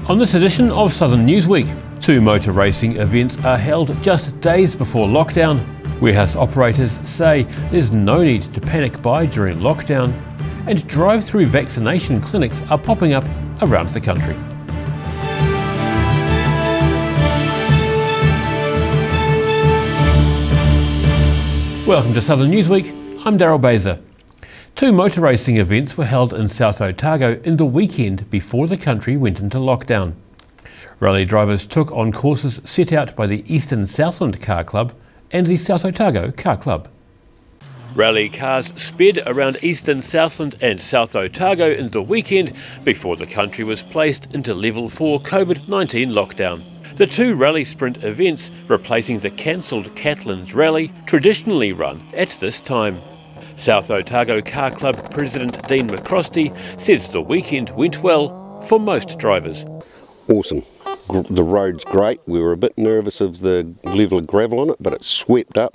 On this edition of Southern Newsweek, 2 motor racing events are held just days before lockdown. Warehouse operators say there's no need to panic buy during lockdown, and drive-through vaccination clinics are popping up around the country. Welcome to Southern Newsweek, I'm Daryl Baser. 2 motor racing events were held in South Otago in the weekend before the country went into lockdown. Rally drivers took on courses set out by the Eastern Southland Car Club and the South Otago Car Club. Rally cars sped around Eastern Southland and South Otago in the weekend before the country was placed into Level 4 COVID-19 lockdown. The 2 rally sprint events, replacing the cancelled Catlins Rally, traditionally run at this time. South Otago Car Club President Dean McCrosty says the weekend went well for most drivers. Awesome. The road's great. We were a bit nervous of the level of gravel on it, but it's swept up.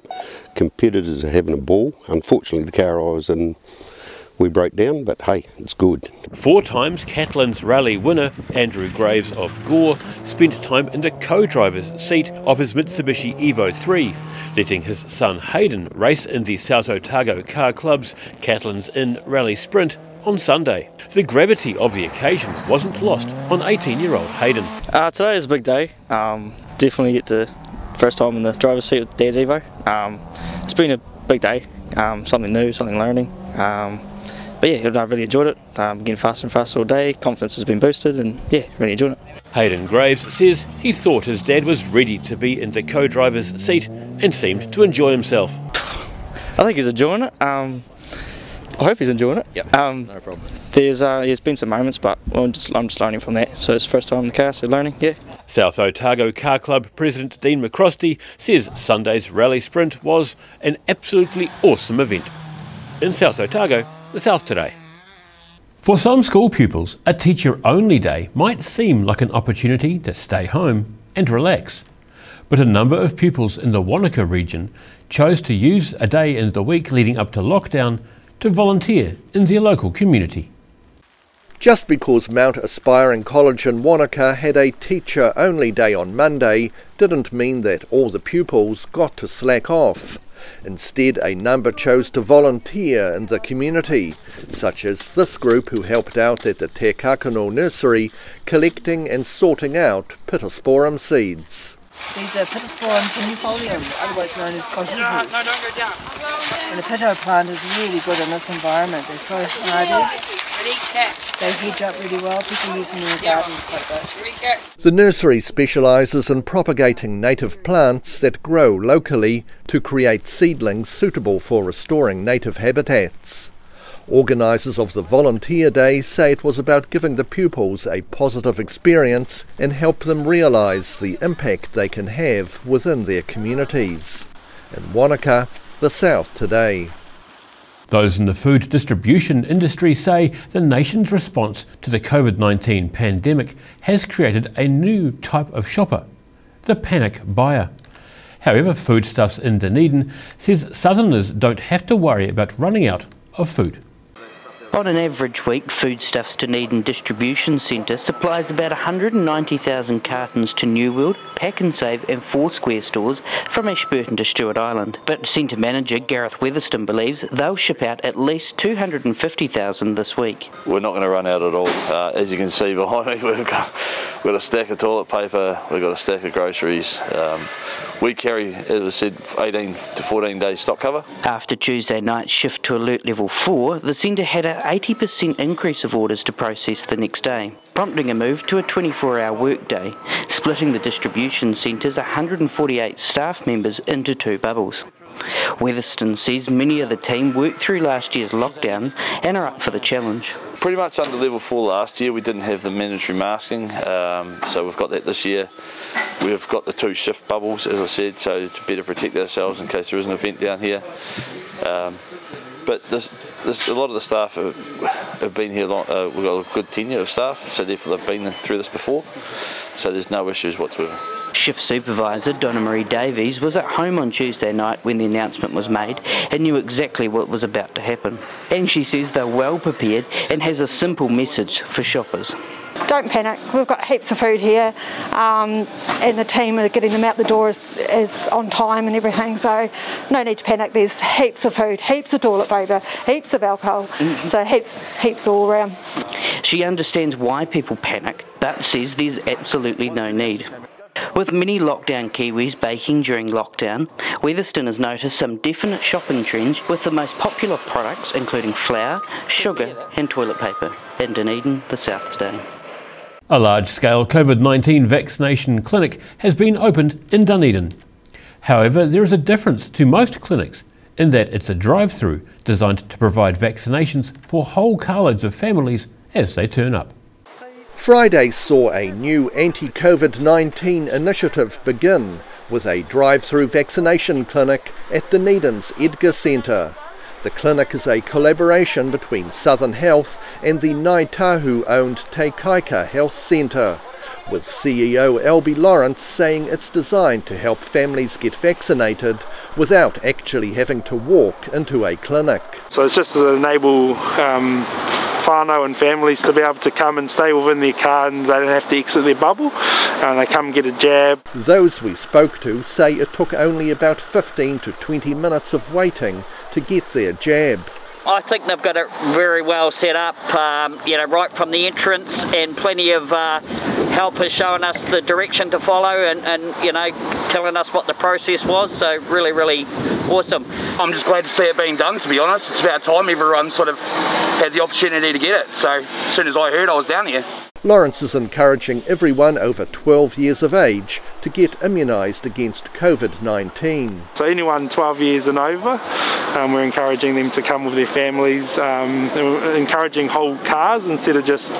Competitors are having a ball. Unfortunately, the car I was in, we broke down, but hey, it's good. 4 times Catlins Rally winner Andrew Grebes of Gore spent time in the co-driver's seat of his Mitsubishi Evo 3, letting his son Hayden race in the South Otago Car Club's Catlins Inn Rally Sprint on Sunday. The gravity of the occasion wasn't lost on 18-year-old Hayden. Today is a big day. Definitely get to first time in the driver's seat with Dad's Evo. It's been a big day, something new, something learning. But yeah, I really enjoyed it. Getting faster and faster all day, confidence has been boosted, and yeah, really enjoyed it. Hayden Grebes says he thought his dad was ready to be in the co-driver's seat and seemed to enjoy himself. I think he's enjoying it. I hope he's enjoying it. Yep, no problem. There's been some moments, but I'm just learning from that. So it's the first time in the car, so learning, yeah. South Otago Car Club President Dean McCrosty says Sunday's rally sprint was an absolutely awesome event. In South Otago, the South today. For some school pupils, a teacher-only day might seem like an opportunity to stay home and relax. But a number of pupils in the Wanaka region chose to use a day in the week leading up to lockdown to volunteer in their local community. Just because Mount Aspiring College in Wanaka had a teacher-only day on Monday didn't mean that all the pupils got to slack off. Instead, a number chose to volunteer in the community, such as this group who helped out at the Te Kakano nursery, collecting and sorting out Pittosporum seeds. These are Pittosporum tenuifolium, otherwise known as cohibu. No, don't go down. And the pitto plant is really good in this environment. They're so hardy. They hedge up really well. People use them in their gardens quite a bit. The nursery specialises in propagating native plants that grow locally to create seedlings suitable for restoring native habitats. Organisers of the Volunteer Day say it was about giving the pupils a positive experience and help them realise the impact they can have within their communities. In Wanaka, the South today. Those in the food distribution industry say the nation's response to the COVID-19 pandemic has created a new type of shopper, the panic buyer. However, Foodstuffs in Dunedin says Southerners don't have to worry about running out of food. On an average week, Foodstuffs Dunedin Distribution Centre supplies about 190,000 cartons to New World, Pack and Save and Foursquare stores from Ashburton to Stewart Island. But Centre Manager Gareth Weatherston believes they'll ship out at least 250,000 this week. We're not going to run out at all. As you can see behind me, we've got a stack of toilet paper, we've got a stack of groceries. We carry, as I said, 18 to 14 days stock cover. After Tuesday night's shift to Alert Level 4, the centre had an 80% increase of orders to process the next day, prompting a move to a 24-hour workday, splitting the distribution centre's 148 staff members into 2 bubbles. Weatherston says many of the team worked through last year's lockdown and are up for the challenge. Pretty much under level 4 last year, we didn't have the mandatory masking, so we've got that this year. We've got the 2 shift bubbles, as I said, so to better protect ourselves in case there is an event down here. But a lot of the staff have been here long. We've got a good tenure of staff, so therefore they've been through this before, so there's no issues whatsoever. Shift supervisor Donna Marie Davies was at home on Tuesday night when the announcement was made and knew exactly what was about to happen. And she says they're well prepared and has a simple message for shoppers. Don't panic, we've got heaps of food here, and the team are getting them out the door is on time and everything, so no need to panic. There's heaps of food, heaps of toilet paper, heaps of alcohol, so heaps all around. She understands why people panic, but says there's absolutely no need. With many lockdown Kiwis baking during lockdown, Weatherston has noticed some definite shopping trends, with the most popular products including flour, sugar and toilet paper. In Dunedin, the South Today. A large-scale COVID-19 vaccination clinic has been opened in Dunedin. However, there is a difference to most clinics in that it's a drive-through designed to provide vaccinations for whole carloads of families as they turn up. Friday saw a new anti-COVID-19 initiative begin with a drive-through vaccination clinic at Dunedin's Edgar Centre. The clinic is a collaboration between Southern Health and the Ngāi Tahu-owned Te Kaika Health Centre, with CEO Albie Lawrence saying it's designed to help families get vaccinated without actually having to walk into a clinic. So it's just to enable whānau and families to be able to come and stay within their car and they don't have to exit their bubble, and they come and get a jab. Those we spoke to say it took only about 15 to 20 minutes of waiting to get their jab. I think they've got it very well set up, right from the entrance, and plenty of helpers showing us the direction to follow and telling us what the process was, so really awesome. I'm just glad to see it being done, to be honest. It's about time everyone sort of had the opportunity to get it, so as soon as I heard I was down here. Lawrence is encouraging everyone over 12 years of age to get immunised against COVID-19. So anyone 12 years and over, we're encouraging them to come with their families, encouraging whole cars instead of just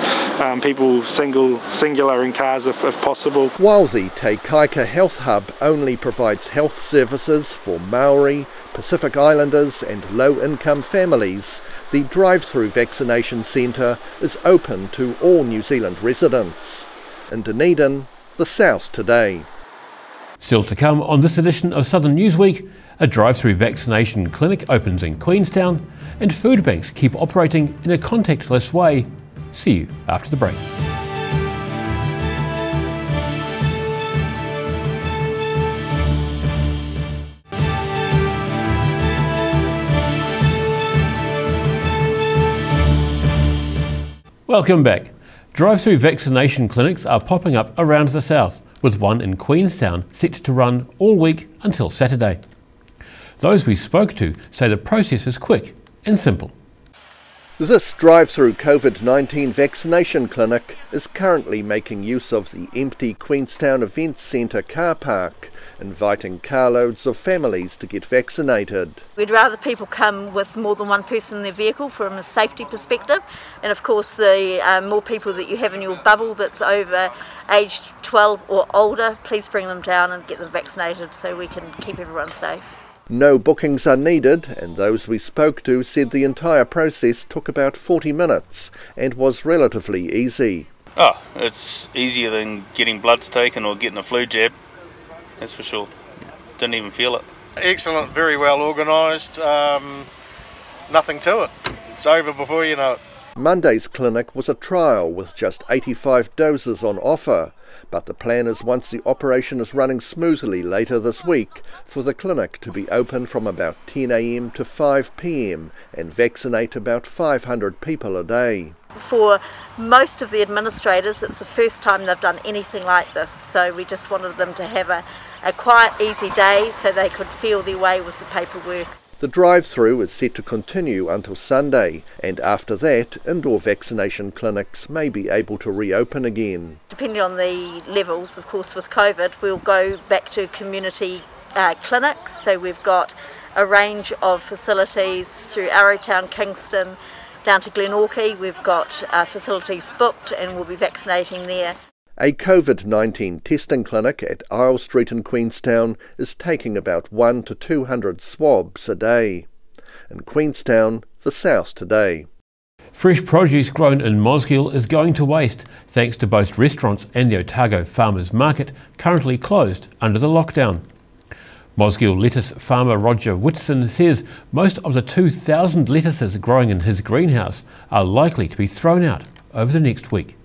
people singular in cars if possible. While the Te Kaika Health Hub only provides health services for Maori, Pacific Islanders and low-income families, the drive-through vaccination centre is open to all New Zealand residents. In Dunedin, the South Today. Still to come on this edition of Southern Newsweek, a drive-through vaccination clinic opens in Queenstown and food banks keep operating in a contactless way. See you after the break. Welcome back. Drive-through vaccination clinics are popping up around the south, with one in Queenstown set to run all week until Saturday. Those we spoke to say the process is quick and simple. This drive-through COVID-19 vaccination clinic is currently making use of the empty Queenstown Events Centre car park, inviting carloads of families to get vaccinated. We'd rather people come with more than one person in their vehicle from a safety perspective, and of course the more people that you have in your bubble that's over aged 12 or older, please bring them down and get them vaccinated so we can keep everyone safe. No bookings are needed, and those we spoke to said the entire process took about 40 minutes and was relatively easy. Oh, it's easier than getting bloods taken or getting a flu jab, that's for sure. Didn't even feel it. Excellent, very well organised, nothing to it. It's over before you know it. Monday's clinic was a trial with just 85 doses on offer, but the plan is once the operation is running smoothly later this week for the clinic to be open from about 10 a.m. to 5 p.m. and vaccinate about 500 people a day. For most of the administrators, it's the first time they've done anything like this, so we just wanted them to have a quiet, easy day so they could feel their way with the paperwork. The drive-through is set to continue until Sunday, and after that, indoor vaccination clinics may be able to reopen again. Depending on the levels, of course, with COVID, we'll go back to community clinics. So we've got a range of facilities through Arrowtown, Kingston, down to Glenorchy. We've got facilities booked and we'll be vaccinating there. A COVID-19 testing clinic at Isle Street in Queenstown is taking about 100 to 200 swabs a day. In Queenstown, the South Today. Fresh produce grown in Mosgiel is going to waste thanks to both restaurants and the Otago Farmers Market currently closed under the lockdown. Mosgiel lettuce farmer Roger Whitson says most of the 2,000 lettuces growing in his greenhouse are likely to be thrown out over the next week.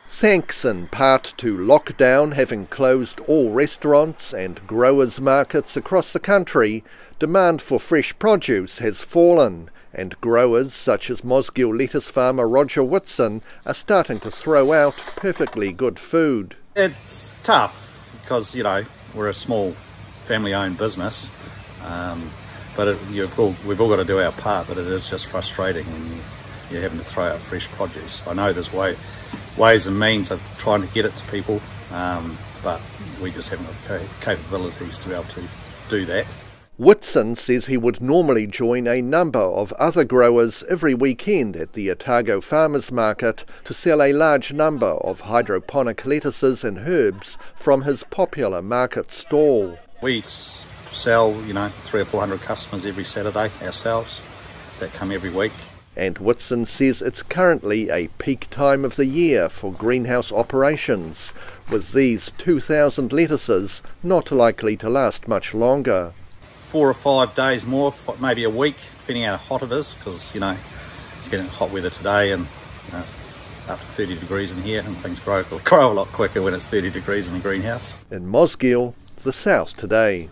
Thanks in part to lockdown having closed all restaurants and growers' markets across the country, demand for fresh produce has fallen, and growers such as Mosgiel lettuce farmer Roger Whitson are starting to throw out perfectly good food. It's tough because, you know, we're a small family-owned business, but we've all got to do our part, but it is just frustrating when you're having to throw out fresh produce. I know there's ways and means of trying to get it to people, but we just haven't got the capabilities to be able to do that. Whitson says he would normally join a number of other growers every weekend at the Otago Farmers Market to sell a large number of hydroponic lettuces and herbs from his popular market stall. We sell, 300 or 400 customers every Saturday ourselves that come every week. And Whitson says it's currently a peak time of the year for greenhouse operations, with these 2,000 lettuces not likely to last much longer. 4 or 5 days more, maybe a week, depending on how hot it is, because, it's getting hot weather today and up to 30 degrees in here, and things grow a lot quicker when it's 30 degrees in the greenhouse. In Mosgiel, the South Today.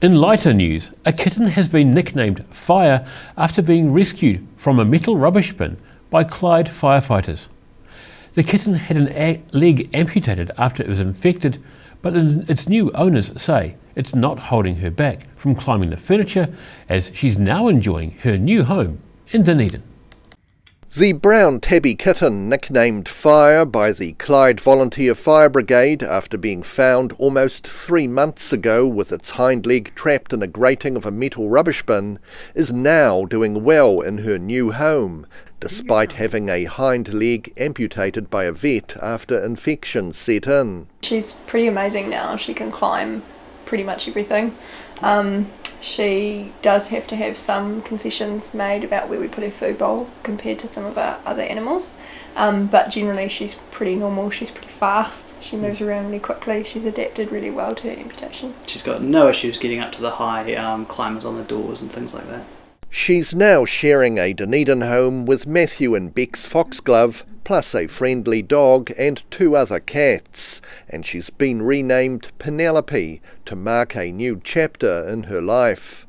In lighter news, a kitten has been nicknamed Fire after being rescued from a metal rubbish bin by Clyde firefighters. The kitten had an leg amputated after it was infected, but its new owners say it's not holding her back from climbing the furniture, as she's now enjoying her new home in Dunedin. The brown tabby kitten, nicknamed Fire by the Clyde Volunteer Fire Brigade after being found almost 3 months ago with its hind leg trapped in a grating of a metal rubbish bin, is now doing well in her new home, despite having a hind leg amputated by a vet after infection set in. She's pretty amazing now. She can climb pretty much everything. She does have to have some concessions made about where we put her food bowl compared to some of our other animals, but generally she's pretty normal. She's pretty fast, she moves around really quickly, she's adapted really well to her amputation. She's got no issues getting up to the high climbers on the doors and things like that. She's now sharing a Dunedin home with Matthew and Bex Foxglove, plus a friendly dog and 2 other cats, and she's been renamed Penelope to mark a new chapter in her life.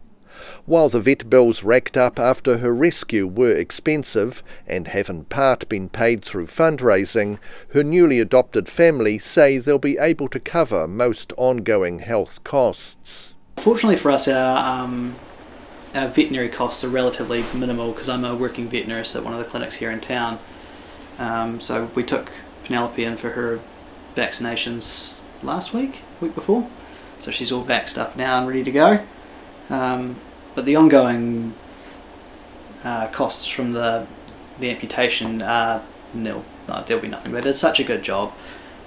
While the vet bills racked up after her rescue were expensive and have in part been paid through fundraising, her newly adopted family say they'll be able to cover most ongoing health costs. Fortunately for us, our veterinary costs are relatively minimal because I'm a working veterinarist at one of the clinics here in town. So we took Penelope in for her vaccinations last week before, so she's all vaxxed up now and ready to go. But the ongoing costs from the amputation are nil. No, there'll be nothing. They did such a good job.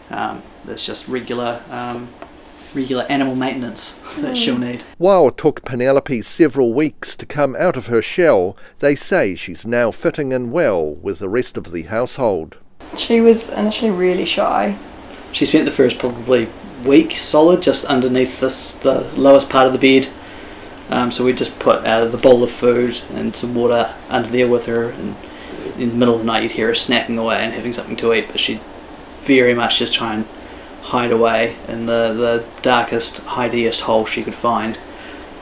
There's just regular animal maintenance that she'll need. While it took Penelope several weeks to come out of her shell, they say she's now fitting in well with the rest of the household. She was initially really shy. She spent the first probably week solid just underneath the lowest part of the bed. So we just put the bowl of food and some water under there with her, and in the middle of the night you'd hear her snapping away and having something to eat, but she'd very much just try and hide away in the darkest, hidiest hole she could find.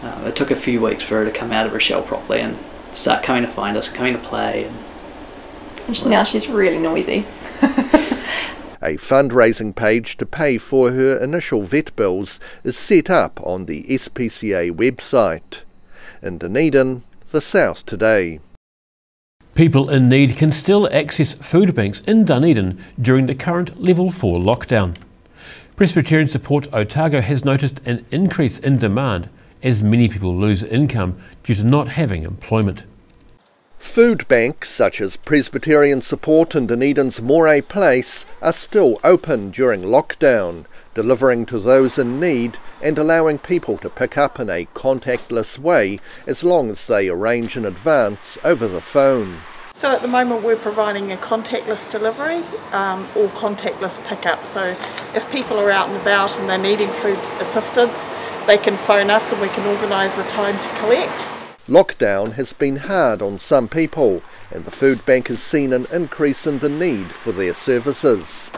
It took a few weeks for her to come out of her shell properly and start coming to find us and coming to play. And now she's really noisy. A fundraising page to pay for her initial vet bills is set up on the SPCA website. In Dunedin, the South Today. People in need can still access food banks in Dunedin during the current Level 4 lockdown. Presbyterian Support Otago has noticed an increase in demand as many people lose income due to not having employment. Food banks such as Presbyterian Support in Dunedin's Moray Place are still open during lockdown, delivering to those in need and allowing people to pick up in a contactless way as long as they arrange in advance over the phone. So at the moment we're providing a contactless delivery or contactless pickup. So if people are out and about and they're needing food assistance, they can phone us and we can organise a time to collect. Lockdown has been hard on some people, and the food bank has seen an increase in the need for their services.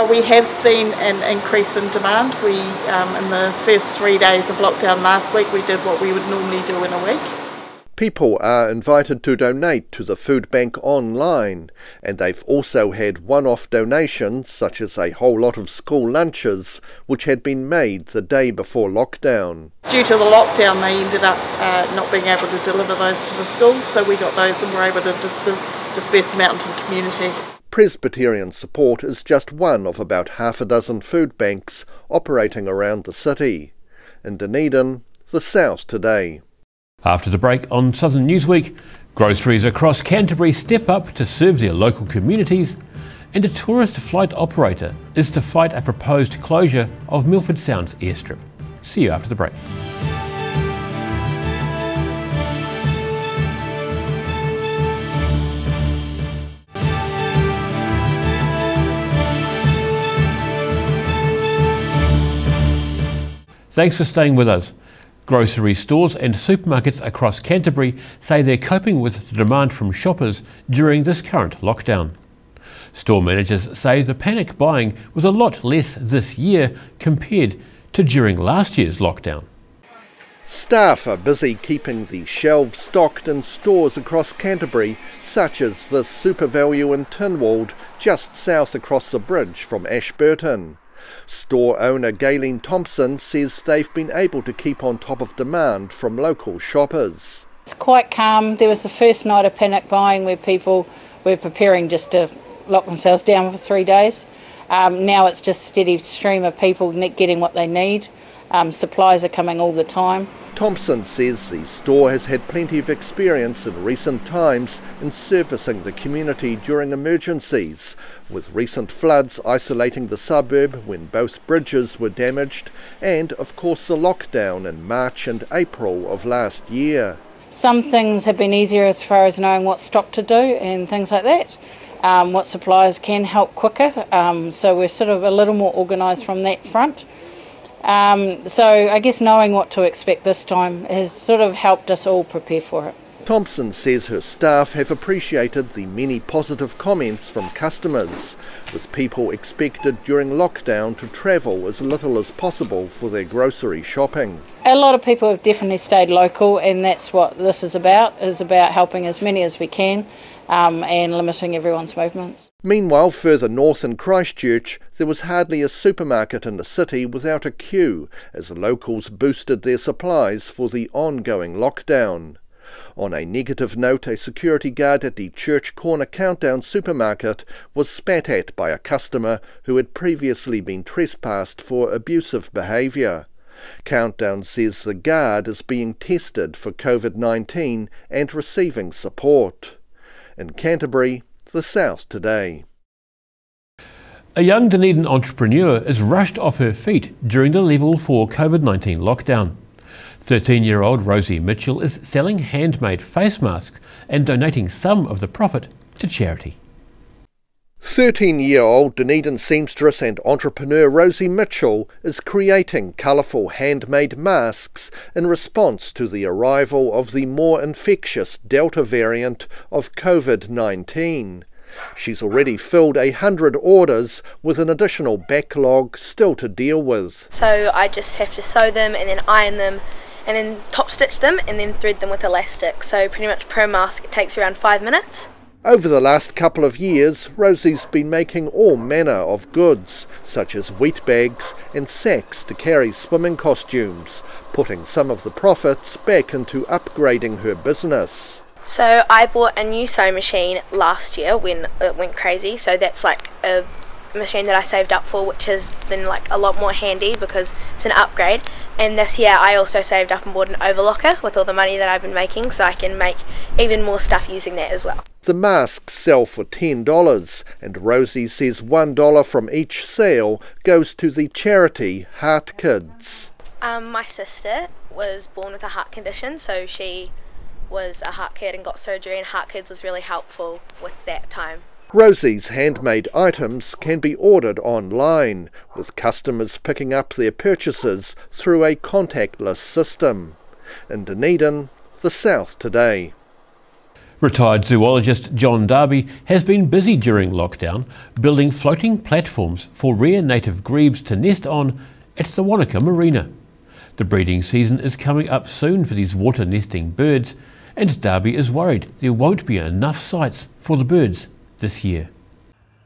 We have seen an increase in demand. We, in the first 3 days of lockdown last week, we did what we would normally do in a week. People are invited to donate to the food bank online, and they've also had one-off donations such as a whole lot of school lunches which had been made the day before lockdown. Due to the lockdown they ended up not being able to deliver those to the schools, so we got those and were able to disperse them out into the community. Presbyterian Support is just one of about half a dozen food banks operating around the city. In Dunedin, the South Today. After the break on Southern Newsweek, groceries across Canterbury step up to serve their local communities, and a tourist flight operator is to fight a proposed closure of Milford Sound's airstrip. See you after the break. Thanks for staying with us. Grocery stores and supermarkets across Canterbury say they're coping with the demand from shoppers during this current lockdown. Store managers say the panic buying was a lot less this year compared to during last year's lockdown. Staff are busy keeping the shelves stocked in stores across Canterbury, such as the SuperValue in Tynwald, just south across the bridge from Ashburton. Store owner Gayleen Thompson says they've been able to keep on top of demand from local shoppers. It's quite calm. There was the first night of panic buying where people were preparing just to lock themselves down for 3 days. Now it's just a steady stream of people getting what they need. Supplies are coming all the time. Thompson says the store has had plenty of experience in recent times in servicing the community during emergencies, with recent floods isolating the suburb when both bridges were damaged, and of course the lockdown in March and April of last year. Some things have been easier as far as knowing what stock to do and things like that. What suppliers can help quicker, so we're sort of a little more organised from that front. So I guess knowing what to expect this time has sort of helped us all prepare for it. Thompson says her staff have appreciated the many positive comments from customers, with people expected during lockdown to travel as little as possible for their grocery shopping. A lot of people have definitely stayed local, and that's what this is about helping as many as we can and limiting everyone's movements. Meanwhile, further north in Christchurch, there was hardly a supermarket in the city without a queue as locals boosted their supplies for the ongoing lockdown. On a negative note, a security guard at the Church Corner Countdown supermarket was spat at by a customer who had previously been trespassed for abusive behaviour. Countdown says the guard is being tested for COVID-19 and receiving support. In Canterbury, the South Today. A young Dunedin entrepreneur is rushed off her feet during the Level 4 COVID-19 lockdown. 13-year-old Rosie Mitchell is selling handmade face masks and donating some of the profit to charity. 13-year-old Dunedin seamstress and entrepreneur Rosie Mitchell is creating colourful handmade masks in response to the arrival of the more infectious Delta variant of COVID-19. She's already filled 100 orders with an additional backlog still to deal with. So I just have to sew them and then iron them and then top stitch them and then thread them with elastic. So pretty much per mask it takes around 5 minutes. Over the last couple of years, Rosie's been making all manner of goods, such as wheat bags and sacks to carry swimming costumes, putting some of the profits back into upgrading her business. So I bought a new sewing machine last year when it went crazy, so that's like a machine that I saved up for, which has been like a lot more handy because it's an upgrade. And this year I also saved up and bought an overlocker with all the money that I've been making, so I can make even more stuff using that as well. The masks sell for $10, and Rosie says $1 from each sale goes to the charity Heart Kids. My sister was born with a heart condition, so she was a heart kid and got surgery, and Heart Kids was really helpful with that time. Rosie's handmade items can be ordered online, with customers picking up their purchases through a contactless system. In Dunedin, the South Today. Retired zoologist John Darby has been busy during lockdown building floating platforms for rare native grebes to nest on at the Wanaka Marina. The breeding season is coming up soon for these water nesting birds, and Darby is worried there won't be enough sites for the birds this year.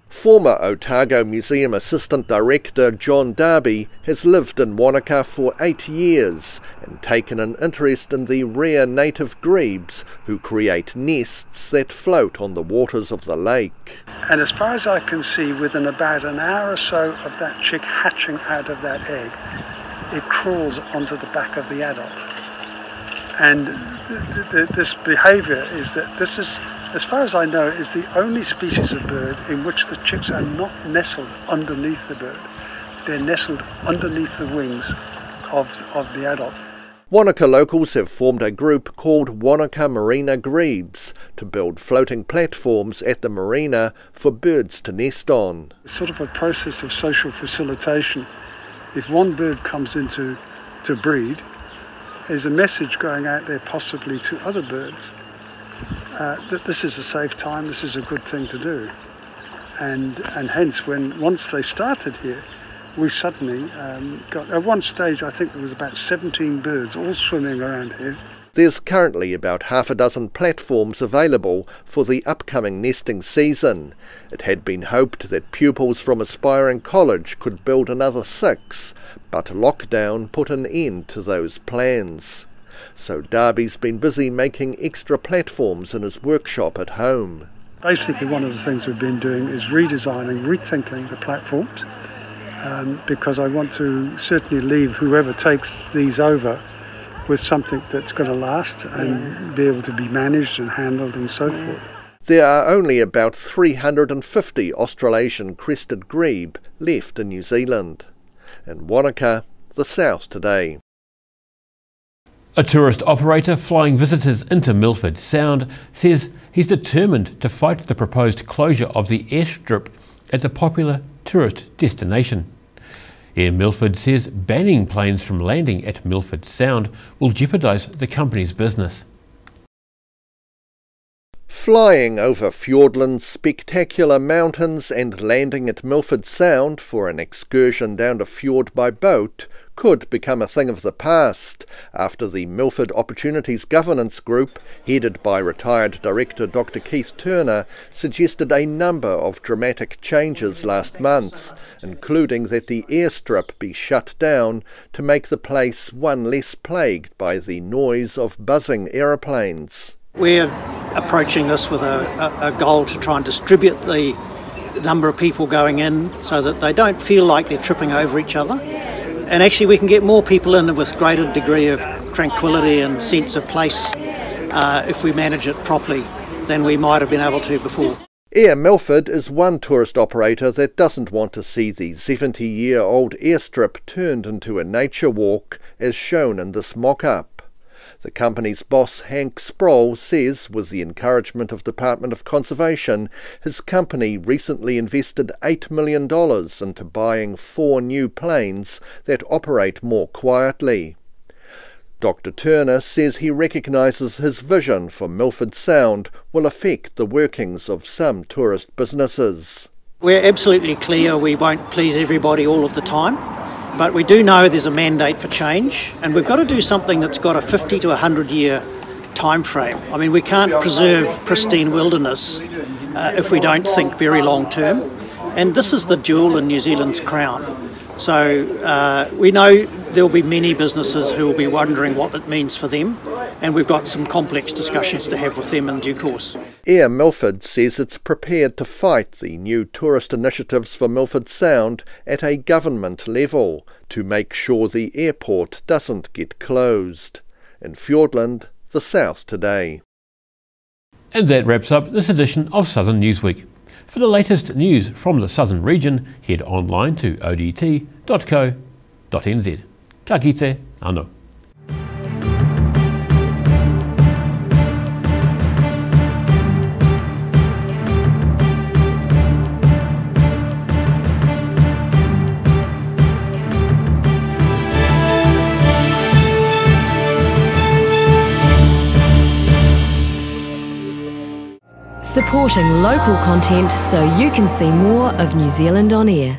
Former Otago Museum Assistant Director John Darby has lived in Wanaka for 8 years and taken an interest in the rare native grebes who create nests that float on the waters of the lake. And as far as I can see, within about an hour or so of that chick hatching out of that egg, it crawls onto the back of the adult. And this behaviour is that this is, as far as I know, is the only species of bird in which the chicks are not nestled underneath the bird. They're nestled underneath the wings of the adult. Wanaka locals have formed a group called Wanaka Marina Grebes to build floating platforms at the marina for birds to nest on. It's sort of a process of social facilitation. If one bird comes in to breed, there's a message going out there possibly to other birds that this is a safe time, this is a good thing to do. And hence, once they started here, we suddenly got, at one stage I think there was about 17 birds all swimming around here. There's currently about half a dozen platforms available for the upcoming nesting season. It had been hoped that pupils from aspiring college could build another 6, but lockdown put an end to those plans. So Darby's been busy making extra platforms in his workshop at home. Basically one of the things we've been doing is redesigning, rethinking the platforms, because I want to certainly leave whoever takes these over with something that's going to last and be able to be managed and handled and so forth. There are only about 350 Australasian crested grebe left in New Zealand. In Wanaka, the South Today. A tourist operator flying visitors into Milford Sound says he's determined to fight the proposed closure of the airstrip at the popular tourist destination. Air Milford says banning planes from landing at Milford Sound will jeopardise the company's business. Flying over Fiordland's spectacular mountains and landing at Milford Sound for an excursion down the fjord by boat could become a thing of the past after the Milford Opportunities Governance Group, headed by retired director Dr. Keith Turner, suggested a number of dramatic changes last month, including that the airstrip be shut down to make the place one less plagued by the noise of buzzing aeroplanes. We're approaching this with a goal to try and distribute the number of people going in so that they don't feel like they're tripping over each other. And actually we can get more people in with greater degree of tranquility and sense of place if we manage it properly than we might have been able to before. Air Milford is one tourist operator that doesn't want to see the 70-year-old airstrip turned into a nature walk as shown in this mock-up. The company's boss, Hank Sproul, says, with the encouragement of Department of Conservation, his company recently invested $8 million into buying 4 new planes that operate more quietly. Dr. Turner says he recognises his vision for Milford Sound will affect the workings of some tourist businesses. We're absolutely clear we won't please everybody all of the time. But we do know there's a mandate for change, and we've got to do something that's got a 50 to 100 year time frame. I mean, we can't preserve pristine wilderness if we don't think very long term, and this is the jewel in New Zealand's crown. So we know there will be many businesses who will be wondering what it means for them, and we've got some complex discussions to have with them in due course. Air Milford says it's prepared to fight the new tourist initiatives for Milford Sound at a government level to make sure the airport doesn't get closed. In Fiordland, the South Today. And that wraps up this edition of Southern Newsweek. For the latest news from the Southern region, head online to odt.co.nz. Ka kite anō. supporting local content so you can see more of New Zealand on air.